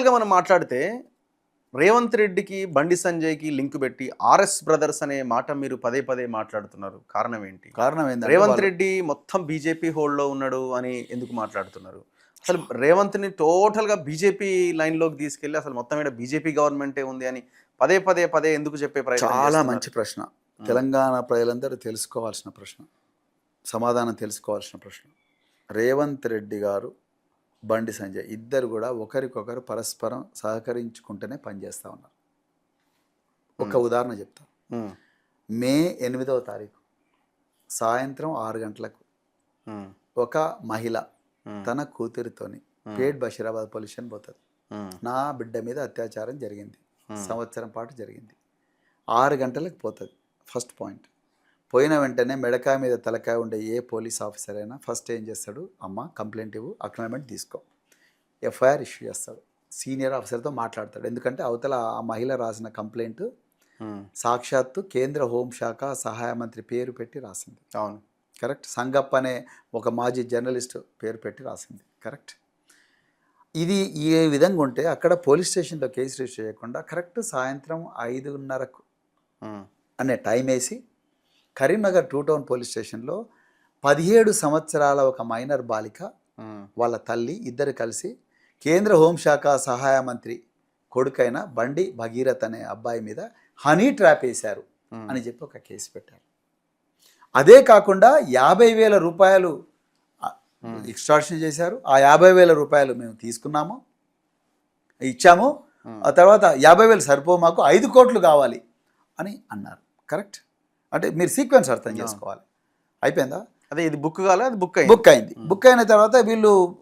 యాక్చువల్గా మనం మాట్లాడితే రేవంత్ రెడ్డికి బండి సంజయ్కి లింక్ పెట్టి ఆర్ఎస్ బ్రదర్స్ అనే మాట మీరు పదే పదే మాట్లాడుతున్నారు. కారణం ఏంటి? కారణం ఏంటంటే రేవంత్ రెడ్డి మొత్తం బీజేపీ హోల్డ్లో ఉన్నాడు అని ఎందుకు మాట్లాడుతున్నారు? అసలు రేవంత్ని టోటల్గా బీజేపీ లైన్లోకి తీసుకెళ్ళి అసలు మొత్తం మీద బీజేపీ గవర్నమెంటే ఉంది అని పదే పదే పదే ఎందుకు చెప్పే ప్రయత్నం చాలా చేస్తున్నారు? మంచి ప్రశ్న. తెలంగాణ ప్రజలందరూ తెలుసుకోవాల్సిన ప్రశ్న, సమాధానం తెలుసుకోవాల్సిన ప్రశ్న. రేవంత్ రెడ్డి గారు, బండి సంజయ్ ఇద్దరు కూడా ఒకరికొకరు పరస్పరం సహకరించుకుంటూనే పనిచేస్తూ ఉన్నారు. ఒక ఉదాహరణ చెప్తా. మే 8వ తారీఖు సాయంత్రం 6 గంటలకు ఒక మహిళ తన కూతురితోని పేట్ బషీరాబాద్ పోలీస్ స్టేషన్ పోతుంది. నా బిడ్డ మీద అత్యాచారం జరిగింది, సంవత్సరం పాటు జరిగింది. 6 గంటలకు పోతుంది. First point. పోయిన వెంటనే మెడకాయ మీద తలకాయ ఉండే ఏ పోలీస్ ఆఫీసర్ అయినా ఫస్ట్ ఏం చేస్తాడు? అమ్మ కంప్లైంట్ ఇవ్వు, అక్నాలెడ్జ్మెంట్ తీసుకో, ఎఫ్ఐఆర్ ఇష్యూ చేస్తాడు. సీనియర్ ఆఫీసర్తో మాట్లాడతాడు. ఎందుకంటే అవతల ఆ మహిళ రాసిన కంప్లైంట్ సాక్షాత్తు కేంద్ర హోంశాఖ సహాయ మంత్రి పేరు పెట్టి రాసింది. అవును, కరెక్ట్. సంగప్ప అనే ఒక మాజీ జర్నలిస్ట్ పేరు పెట్టి రాసింది. కరెక్ట్. ఇది ఏ విధంగా ఉంటే అక్కడ పోలీస్ స్టేషన్లో కేసు రిజిస్టర్ చేయకుండా కరెక్ట్ సాయంత్రం 5:30కు అనే టైం వేసి కరీంనగర్ 2 టౌన్ పోలీస్ స్టేషన్లో 17 సంవత్సరాల ఒక మైనర్ బాలిక వాళ్ళ తల్లి ఇద్దరు కలిసి కేంద్ర హోంశాఖ సహాయ మంత్రి కొడుకైన బండి భగీరథ్ అనే అబ్బాయి మీద హనీ ట్రాప్ వేశారు అని చెప్పి ఒక కేసు పెట్టారు. అదే కాకుండా 50,000 రూపాయలు ఎక్స్ట్రాక్షన్ చేశారు. ఆ 50,000 రూపాయలు మేము తీసుకున్నాము, ఇచ్చాము. ఆ తర్వాత 50,000 సరిపో, మాకు 5 కోట్లు కావాలి అని అన్నారు. కరెక్ట్. అంటే మీరు సీక్వెన్స్ అర్థం చేసుకోవాలి. అయిపోయిందా? అదే ఇది బుక్ కాలే, అది బుక్ అయింది. బుక్ అయిన తర్వాత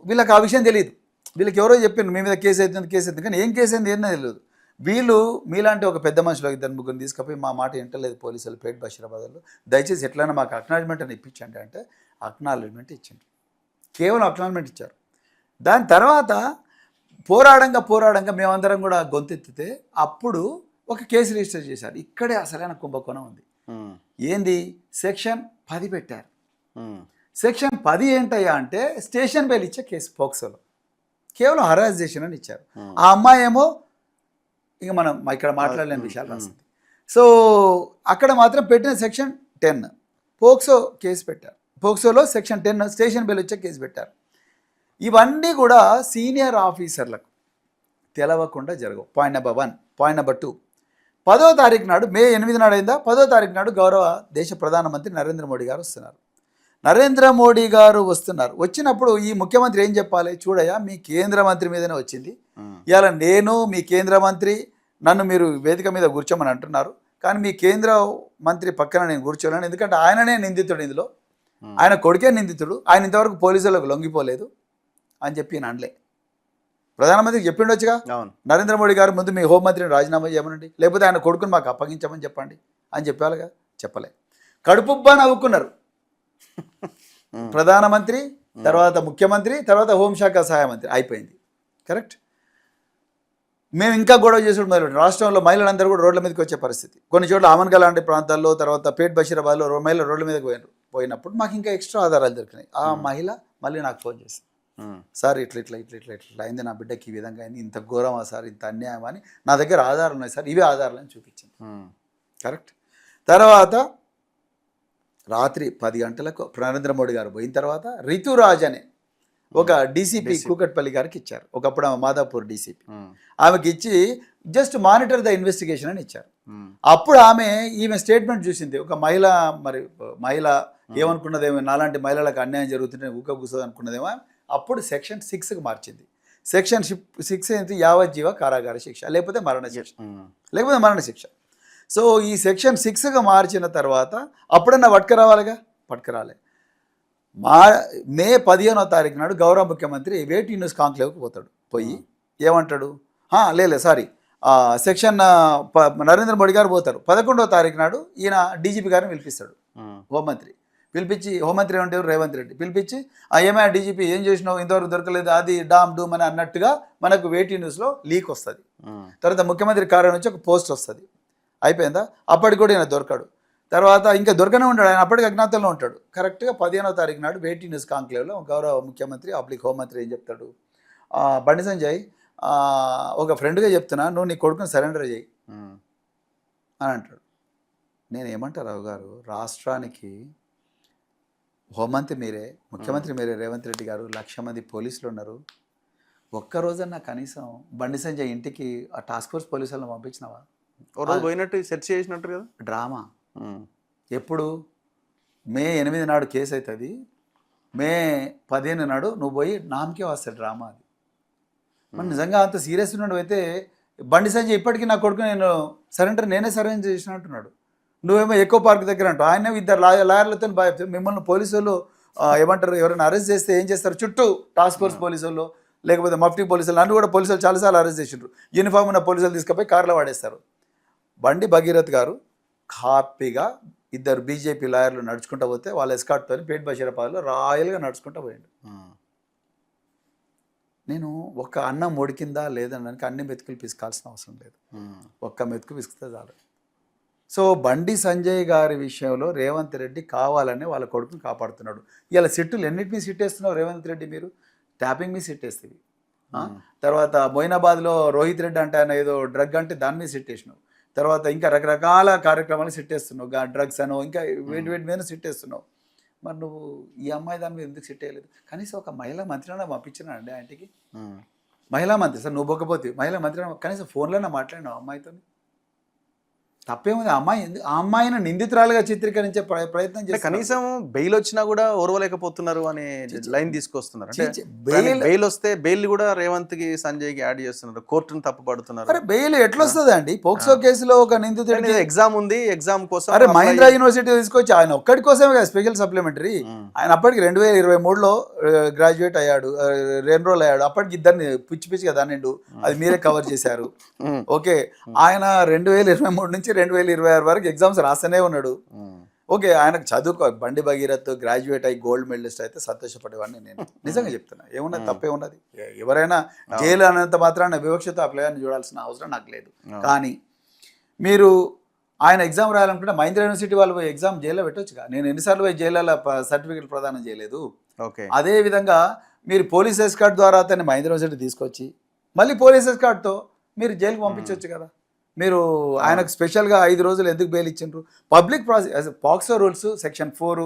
వీళ్ళకి ఆ విషయం తెలియదు. వీళ్ళకి ఎవరో చెప్పారు మీ మీద కేసు అవుతుంది, కానీ ఏం కేసు అయింది ఏంటో తెలియదు. వీళ్ళు మీలాంటి ఒక పెద్ద మనుషులు 2-3 తీసుకపోయి మా మాట వింటలేదు పోలీసులు పేట్ బషీరాబాద్లో, దయచేసి ఎట్లయినా మాకు అక్నాలెడ్జ్మెంట్ అని ఇప్పించండి అంటే అక్నాలెడ్జ్మెంట్ ఇచ్చింది. కేవలం అక్నాలెడ్జ్మెంట్ ఇచ్చారు. దాని తర్వాత పోరాడంగా మేమందరం కూడా గొంతెత్తితే అప్పుడు ఒక కేసు రిజిస్టర్ చేశారు. ఇక్కడే అసలైన కుంభకోణం ఉంది. ఏంది? సెక్షన్ 10 పెట్టారు. సెక్షన్ 10 ఏంటయ్యా అంటే స్టేషన్ బెయిల్ ఇచ్చే కేసు. పోక్సోలో కేవలం హరాస్ చేసిన అని ఇచ్చారు. ఆ అమ్మాయి ఏమో ఇక మనం ఇక్కడ మాట్లాడలేని విషయాలు రాసింది. సో అక్కడ మాత్రం పెట్టిన సెక్షన్ 10 పోక్సో కేసు పెట్టారు. పోక్సోలో సెక్షన్ 10 స్టేషన్ బెయిల్ వచ్చే కేసు పెట్టారు. ఇవన్నీ కూడా సీనియర్ ఆఫీసర్లకు తెలవకుండా జరగవు. Point number 1. పాయింట్ నెంబర్ 2, 10వ తారీఖు నాడు, మే 8 నాడు అయిందా, 10వ తారీఖు నాడు గౌరవ దేశ ప్రధానమంత్రి నరేంద్ర మోడీ గారు వస్తున్నారు. వచ్చినప్పుడు ఈ ముఖ్యమంత్రి ఏం చెప్పాలి? చూడయ్యా, మీ కేంద్ర మంత్రి మీదనే వచ్చింది. ఇవాళ నేను మీ కేంద్ర మంత్రి, నన్ను మీరు వేదిక మీద కూర్చోమని అంటున్నారు, కానీ మీ కేంద్ర మంత్రి పక్కన నేను కూర్చోలేను, ఎందుకంటే ఆయననే నిందితుడు, ఇందులో ఆయన కొడుకే నిందితుడు, ఆయన ఇంతవరకు పోలీసులకు లొంగిపోలేదు అని చెప్పి నేను అనలే. ప్రధానమంత్రికి చెప్పిండొచ్చుగా, నరేంద్ర మోడీ గారు ముందు మీ హోంమంత్రిని రాజీనామా చేయమనండి, లేకపోతే ఆయన కొడుకుని మాకు అప్పగించమని చెప్పండి అని చెప్పాలిగా. చెప్పలే. కడుపుబ్బా నవ్వుకున్నారు. ప్రధానమంత్రి, తర్వాత ముఖ్యమంత్రి, తర్వాత హోంశాఖ సహాయ మంత్రి, అయిపోయింది. కరెక్ట్. మేము ఇంకా గొడవ చేసుడు మొదలు రాష్ట్రంలో మహిళలందరూ కూడా రోడ్ల మీదకి వచ్చే పరిస్థితి. కొన్ని చోట్ల ఆమన్గా లాంటి ప్రాంతాల్లో, తర్వాత పేట్ బషీరాబాద్లో మహిళలు రోడ్ల మీదకి పోయినప్పుడు మాకు ఇంకా ఎక్స్ట్రా ఆధారాలు దొరికినాయి. ఆ మహిళ మళ్ళీ నాకు ఫోన్ చేసింది, సార్ ఇట్లా అయింది, నా బిడ్డకి ఈ విధంగా అయింది, ఇంత ఘోరమా సార్, ఇంత అన్యాయం అని, నా దగ్గర ఆధారాలు ఉన్నాయి సార్, ఇవే ఆధారాలని చూపించింది. కరెక్ట్. తర్వాత రాత్రి 10 గంటలకు నరేంద్ర మోడీ గారు పోయిన తర్వాత రితురాజ్ అనే ఒక డీసీపీ కూకట్పల్లి గారికి ఇచ్చారు. ఒకప్పుడు ఆమె మాదాపూర్ డీసీపీ. ఆమెకి ఇచ్చి జస్ట్ మానిటర్ ద ఇన్వెస్టిగేషన్ అని ఇచ్చారు. అప్పుడు ఈమె స్టేట్మెంట్ చూసింది. ఒక మహిళ ఏమనుకున్నదేమో, నాలాంటి మహిళలకు అన్యాయం జరుగుతుంటే కూర్చోదు అనుకున్నదేమో. అప్పుడు సెక్షన్ 6కి మార్చింది. సెక్షన్ 6 ఏంటి? యావజ్జీవ కారాగార శిక్ష, లేకపోతే మరణ శిక్ష. సో ఈ సెక్షన్ 6గా మార్చిన తర్వాత అప్పుడన్నా పట్టుకురాలే. మే 15వ తారీఖు నాడు గౌరవ ముఖ్యమంత్రి వేటి న్యూస్ కాంక్లేవ్కి పోతాడు. పోయి ఏమంటాడు? సెక్షన్ నరేంద్ర మోడీ గారు పోతారు. 11వ తారీఖు నాడు ఈయన డీజీపీ గారిని పిలిపిస్తాడు. హోంమంత్రి పిలిపించి, హోంమంత్రి అంటే రేవంత్ రెడ్డి పిలిపించి, ఏమైనా డీజీపీ ఏం చేసినావు, ఇంతవరకు దొరకలేదు, అది డూమ్ అని అన్నట్టుగా మనకు వేటి న్యూస్లో లీక్ వస్తుంది. తర్వాత ముఖ్యమంత్రి కార్యాలయం నుంచి ఒక పోస్ట్ వస్తుంది. అయిపోయిందా? అప్పటికి కూడా ఈయన దొరకడు. తర్వాత ఇంకా దొరకనే ఉంటాడు, ఆయన అప్పటికి అజ్ఞాతంలో ఉంటాడు. కరెక్ట్గా 15వ తారీఖు నాడు వేటి న్యూస్ కాంక్లేవ్లో గౌరవ ముఖ్యమంత్రి హోంమంత్రి ఏం చెప్తాడు? బండి సంజయ్, ఒక ఫ్రెండ్గా చెప్తున్నా, నువ్వు నీ కొడుకుని సరెండర్ చేయి అని అంటాడు. నేను ఏమంటా రావు గారు, రాష్ట్రానికి హోంమంత్రి మీరే, ముఖ్యమంత్రి మీరే, రేవంత్ రెడ్డి గారు, 1,00,000 మంది పోలీసులు ఉన్నారు. ఒక్కరోజన్నా కనీసం బండి సంజయ్ ఇంటికి ఆ టాస్క్ ఫోర్స్ పోలీసులను పంపించినావా? ఓ రోజు పోయినట్టు సెర్చ్ చేసినట్టు కదా. డ్రామా. ఎప్పుడు మే 8 నాడు కేసు అవుతుంది, మే 15 నాడు నువ్వు పోయి నామకే వస్తాడు డ్రామా అది. మరి నిజంగా అంత సీరియస్ ఉన్నాడు అయితే బండి సంజయ్ ఇప్పటికీ నా కొడుకు నేనే సరెండర్ చేసిన అంటున్నాడు. నువ్వేమో ఎకో పార్క్ దగ్గర అంటావు, ఆయన ఇద్దరు లాయర్లతో బాగా మిమ్మల్ని పోలీసు వాళ్ళు ఏమంటారు, ఎవరైనా అరెస్ట్ చేస్తే ఏం చేస్తారు, చుట్టూ టాస్క్ ఫోర్స్ పోలీసు వాళ్ళు లేకపోతే మఫ్టీ పోలీసులు, నన్ను కూడా పోలీసులు చాలాసార్లు అరెస్ట్ చేసిండ్రు. యూనిఫామ్ ఉన్న పోలీసులు తీసుకుపోయి కార్లో వాడేస్తారు. బండి భగీరథ్ గారు హ్యాపీగా ఇద్దరు బీజేపీ లాయర్లు నడుచుకుంటూ పోతే వాళ్ళ ఎస్కాట్తో పేట్ బషీరాబాద్లో రాయల్గా నడుచుకుంటూ పోయిండు. నేను ఒక అన్నం ఉడికిందా లేదనడానికి అన్ని మెతుకులు పిసుకాల్సిన అవసరం లేదు, ఒక్క మెతుకు పిసికితే చాలు. సో బండి సంజయ్ గారి విషయంలో రేవంత్ రెడ్డి కావాలని వాళ్ళ కొడుకుని కాపాడుతున్నాడు. ఇలా సిట్టులు ఎన్నిటినీ సిట్టేస్తున్నావు రేవంత్ రెడ్డి, మీరు ట్యాపింగ్ మీద సిట్టేస్తుంది. తర్వాత మొయినాబాద్లో రోహిత్ రెడ్డి అంటే ఆయన ఏదో డ్రగ్ అంటే దాని మీద సిట్టేసినావు. తర్వాత ఇంకా రకరకాల కార్యక్రమాలు సిట్టేస్తున్నావు, డ్రగ్స్ అనో ఇంకా వేటి మీద సిట్టేస్తున్నావు. మరి నువ్వు ఈ అమ్మాయి దాని మీద ఎందుకు సిట్ అయ్యలేదు? కనీసం ఒక మహిళా మంత్రినా పంపించినా అండి ఆయనకి, మహిళా మంత్రి సార్ నువ్వు పోకపోతే మహిళా మంత్రి కనీసం ఫోన్లోనే మాట్లాడినావు అమ్మాయితో. తప్పేముంది, ఆ అమ్మాయిని నిందితురాలుగా చిత్రీకరించే ప్రయత్నం చేస్తే కనీసం బెయిల్ వచ్చినా కూడా ఓర్వలేకపోతున్నారు అనే లైన్ తీసుకొస్తున్నారు. బెయిల్ వస్తే బెయిల్ కూడా రేవంత్ కి సంజయ్ కి యాడ్ చేస్తున్నారు, కోర్టును తప్పుపడుతున్నారు. అరే బెయిల్ ఎట్లొస్తుంది అండి? పోక్సో కేసులో ఒక నిందితుడికి ఎగ్జామ్ ఉంది, ఎగ్జామ్ కోసం అరే మహీంద్రా యూనివర్సిటీ తీసుకొచ్చి ఆయన ఒక్కడి కోసమే కదా స్పెషల్ సప్లిమెంటరీ. ఆయన అప్పటికి 2023లో గ్రాడ్యుయేట్ అయ్యాడు, 2 రోజులు అయ్యాడు. అప్పటికి ఇద్దరిని పిచ్చిగా దానిండు, అది మీరే కవర్ చేశారు. ఓకే, ఆయన 2023 నుంచి 2026 వరకు ఎగ్జామ్స్ రాస్తూనే ఉన్నాడు. ఓకే, ఆయనకు చదువుకో బండి భగీరథ్ గ్రాడ్యుయేట్ అయ్యి గోల్డ్ మెడలిస్ట్ అయితే సంతోషపడేవాడిని నేను, నిజంగా చెప్తున్నా. ఏమున్నది, తప్పే ఉన్నది? ఎవరైనా జైలు అనేంత మాత్రాన వివక్షతో ఆ ప్లేయర్ని చూడాల్సిన అవసరం నాకు లేదు. కానీ మీరు ఆయన ఎగ్జామ్ రాయాలనుకుంటే మహీంద్రా యూనివర్సిటీ వాళ్ళు పోయి ఎగ్జామ్ జైల్లో పెట్టొచ్చుగా. నేను ఎన్నిసార్లు పోయి జైల్లో సర్టిఫికేట్ ప్రదానం చేయలేదు. అదే విధంగా మీరు పోలీస్ ఎస్కార్ట్ ద్వారా అతన్ని మహీంద్రా యూనివర్సిటీ తీసుకొచ్చి మళ్ళీ పోలీస్ ఎస్కార్ట్తో మీరు జైలుకి పంపించవచ్చు కదా. మీరు ఆయనకు స్పెషల్గా 5 రోజులు ఎందుకు బెయిల్ ఇచ్చిండ్రు? Public prosecution POCSO rules section 4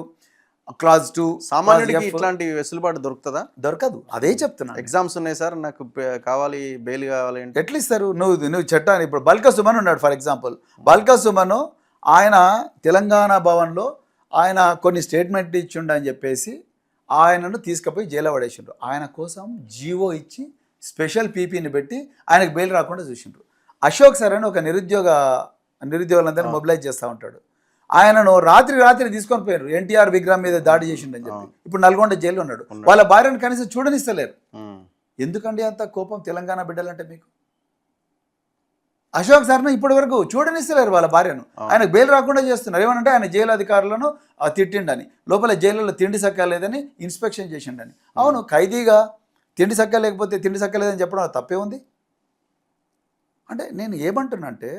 clause 2 సామాన్యుడికి ఇట్లాంటి వెసులుబాటు దొరుకుతుందా? దొరకదు. అదే చెప్తున్నా. ఎగ్జామ్స్ ఉన్నాయి సార్, నాకు కావాలి, బెయిల్ కావాలి అంటే ఎట్లా ఇస్తారు? నువ్వు చట్టాన్ని ఇప్పుడు బల్కా సుమన్ ఉన్నాడు ఫర్ ఎగ్జాంపుల్. బల్కా సుమన్ ఆయన తెలంగాణ భవన్లో ఆయన కొన్ని స్టేట్మెంట్ ఇచ్చిండు అని చెప్పేసి ఆయనను తీసుకుపోయి జైల్లో పడేసిండ్రు. ఆయన కోసం జీవో ఇచ్చి స్పెషల్ పీపీని పెట్టి ఆయనకు బెయిల్ రాకుండా చూసిండ్రు. అశోక్ సార్ అని ఒక నిరుద్యోగులందరినీ మొబిలైజ్ చేస్తూ ఉంటాడు. ఆయనను రాత్రి తీసుకొని పోయారు, ఎన్టీఆర్ విగ్రహం మీద దాడి చేసిండని చెప్పి. ఇప్పుడు నల్గొండ జైల్లో ఉన్నాడు. వాళ్ళ భార్యను కనీసం చూడనిస్తలేరు. ఎందుకండి అంత కోపం తెలంగాణ బిడ్డలంటే మీకు? అశోక్ సార్ను ఇప్పటి వరకు చూడనిస్తలేరు వాళ్ళ భార్యను. ఆయనకు బెయిల్ రాకుండా చేస్తున్నారు. ఏమనంటే ఆయన జైలు అధికారులను తిట్టిండని, లోపల జైలులో తిండి సక్కలేదని ఇన్స్పెక్షన్ చేసిండని. అవును, ఖైదీగా తిండి సక్కలేకపోతే తిండి సక్కలేదని చెప్పడం తప్పే ఉంది. అంటే నేను ఏమంటున్నా అంటే,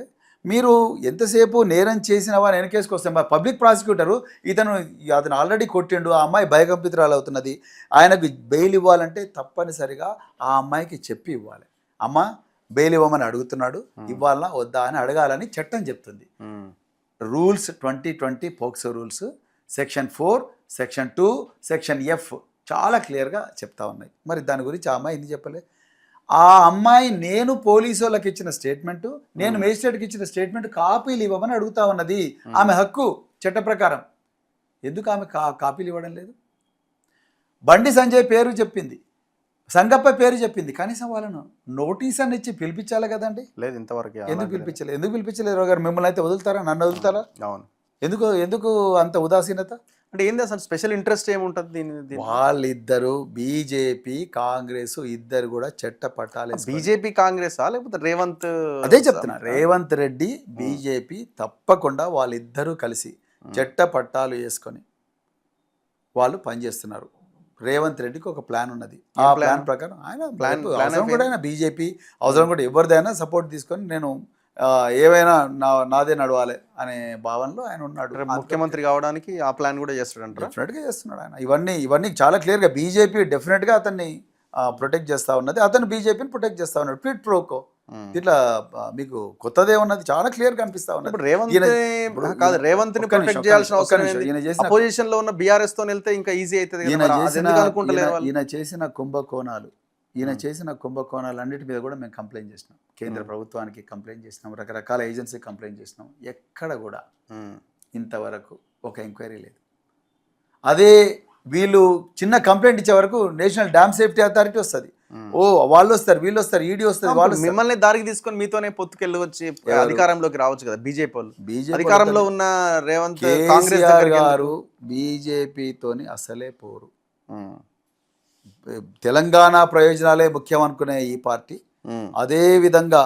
మీరు ఎంతసేపు నేరం చేసిన వారు వెనకేసుకొస్తే మా పబ్లిక్ ప్రాసిక్యూటరు అతను ఆల్రెడీ కొట్టిండు, ఆ అమ్మాయి భయకంపితురాలు అవుతున్నది, ఆయనకు బెయిల్ ఇవ్వాలంటే తప్పనిసరిగా ఆ అమ్మాయికి చెప్పి ఇవ్వాలి. అమ్మ బెయిల్ ఇవ్వమని అడుగుతున్నాడు, ఇవ్వాలనా వద్దా అని అడగాలని చట్టం చెప్తుంది. Rules 2020 POCSO rules section 4, section 2, section F చాలా క్లియర్గా చెప్తా ఉన్నాయి. మరి దాని గురించి ఆ అమ్మాయి ఎందుకు చెప్పలే? ఆ అమ్మాయి నేను పోలీసు వాళ్ళకి ఇచ్చిన స్టేట్మెంటు, నేను మేజిస్ట్రేట్కి ఇచ్చిన స్టేట్మెంట్ కాపీలు ఇవ్వమని అడుగుతా ఉన్నది. ఆమె హక్కు చట్ట ప్రకారం. ఎందుకు ఆమె కాపీలు ఇవ్వడం లేదు? బండి సంజయ్ పేరు చెప్పింది, సంగప్ప పేరు చెప్పింది, కనీసం వాళ్ళను నోటీస్ అని ఇచ్చి పిలిపించాలి కదండి. లేదు ఇంతవరకు. ఎందుకు పిలిపించలేదు గారు? మిమ్మల్ని అయితే వదులుతారా? నన్ను వదులుతారా? అవును. ఎందుకు అంత ఉదాసీనత? అంటే ఏంది అసలు స్పెషల్ ఇంట్రెస్ట్ ఏముంటుంది దీని? వాళ్ళిద్దరు బీజేపీ కాంగ్రెస్ ఇద్దరు కూడా చట్ట పట్టాలి. బీజేపీ కాంగ్రెసా లేకపోతే రేవంత్? అదే చెప్తున్నా, రేవంత్ రెడ్డి బీజేపీ తప్పకుండా వాళ్ళిద్దరూ కలిసి చట్ట పట్టాలు వేసుకొని వాళ్ళు పనిచేస్తున్నారు. రేవంత్ రెడ్డికి ఒక ప్లాన్ ఉన్నది. ఆ ప్లాన్ ప్రకారం ఆయన కూడా బీజేపీ అవసరం కూడా ఎవరిదైనా సపోర్ట్ తీసుకొని నేను ఏవైనా నాదే నడవాలి అనే భావనలో ఆయన ఉన్నాడు. ముఖ్యమంత్రి కావడానికి ఆ ప్లాన్ కూడా చేస్తాడు. డెఫినెట్గా చేస్తున్నాడు ఆయన. ఇవన్నీ చాలా క్లియర్గా బీజేపీ డెఫినెట్గా అతన్ని ప్రొటెక్ట్ చేస్తూ ఉన్నది, అతను బీజేపీని ప్రొటెక్ట్ చేస్తూ ఉన్నాడు. క్విడ్ ప్రోకో ఇట్లా మీకు కొత్తదే ఉన్నది, చాలా క్లియర్ కనిపిస్తా ఉన్నది. ఇప్పుడు రేవంత్ ఈయన- కాదు, రేవంత్ ని ఒక్క ప్రొటెక్ట్ నిమిషం, చేయాల్సిన ఒక్క అవసరం నిమిషం. ఏంది? ఈయన చేసిన అపోజిషన్ లో ఉన్న బీఆర్ఎస్ తో వెళ్తే ఇంకా ఈజీ అవుతుంది కదా, ఈయన మరి అది చేసిన ఎందుకు అనుకుంటలేరు వాళ్ళు? ఈయన చేసిన కుంభకోణాలు అన్నిటి మీద కూడా మేము కంప్లైంట్ చేసినాం. కేంద్ర ప్రభుత్వానికి కంప్లైంట్ చేసినాం, రకరకాల ఏజెన్సీకి కంప్లైంట్ చేసినాం. ఎక్కడ కూడా ఇంతవరకు ఒక ఎంక్వైరీ లేదు. అదే వీళ్ళు చిన్న కంప్లైంట్ ఇచ్చే వరకు నేషనల్ డ్యామ్ సేఫ్టీ అథారిటీ వస్తుంది, ఓ వాళ్ళు వస్తారు, వీళ్ళు వస్తారు, ఈడీ వస్తుంది, వాళ్ళు వస్తారు. మిమ్మల్ని దారికి తీసుకొని మీతోనే పొత్తుకెళ్ళి వచ్చి అధికారంలోకి రావచ్చు కదా బీజేపీ వాళ్ళు. బీజేపీ అధికారంలో ఉన్న రేవంత్ కాంగ్రెస్ కేసీఆర్ దగ్గరికి గారు బీజేపీతోని అసలే పోరు. తెలంగాణ ప్రయోజనాలే ముఖ్యం అనుకునే ఈ పార్టీ అదే విధంగా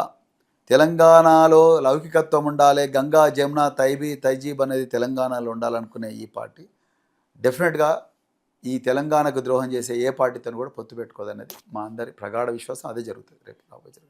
తెలంగాణలో లౌకికత్వం ఉండాలి, గంగా జమున తైజీబ్ అనేది తెలంగాణలో ఉండాలనుకునే ఈ పార్టీ డెఫినెట్గా ఈ తెలంగాణకు ద్రోహం చేసే ఏ పార్టీతో కూడా పొత్తు పెట్టుకోదనేది మా అందరి ప్రగాఢ విశ్వాసం. అదే జరుగుతుంది రేపు రాబోయే.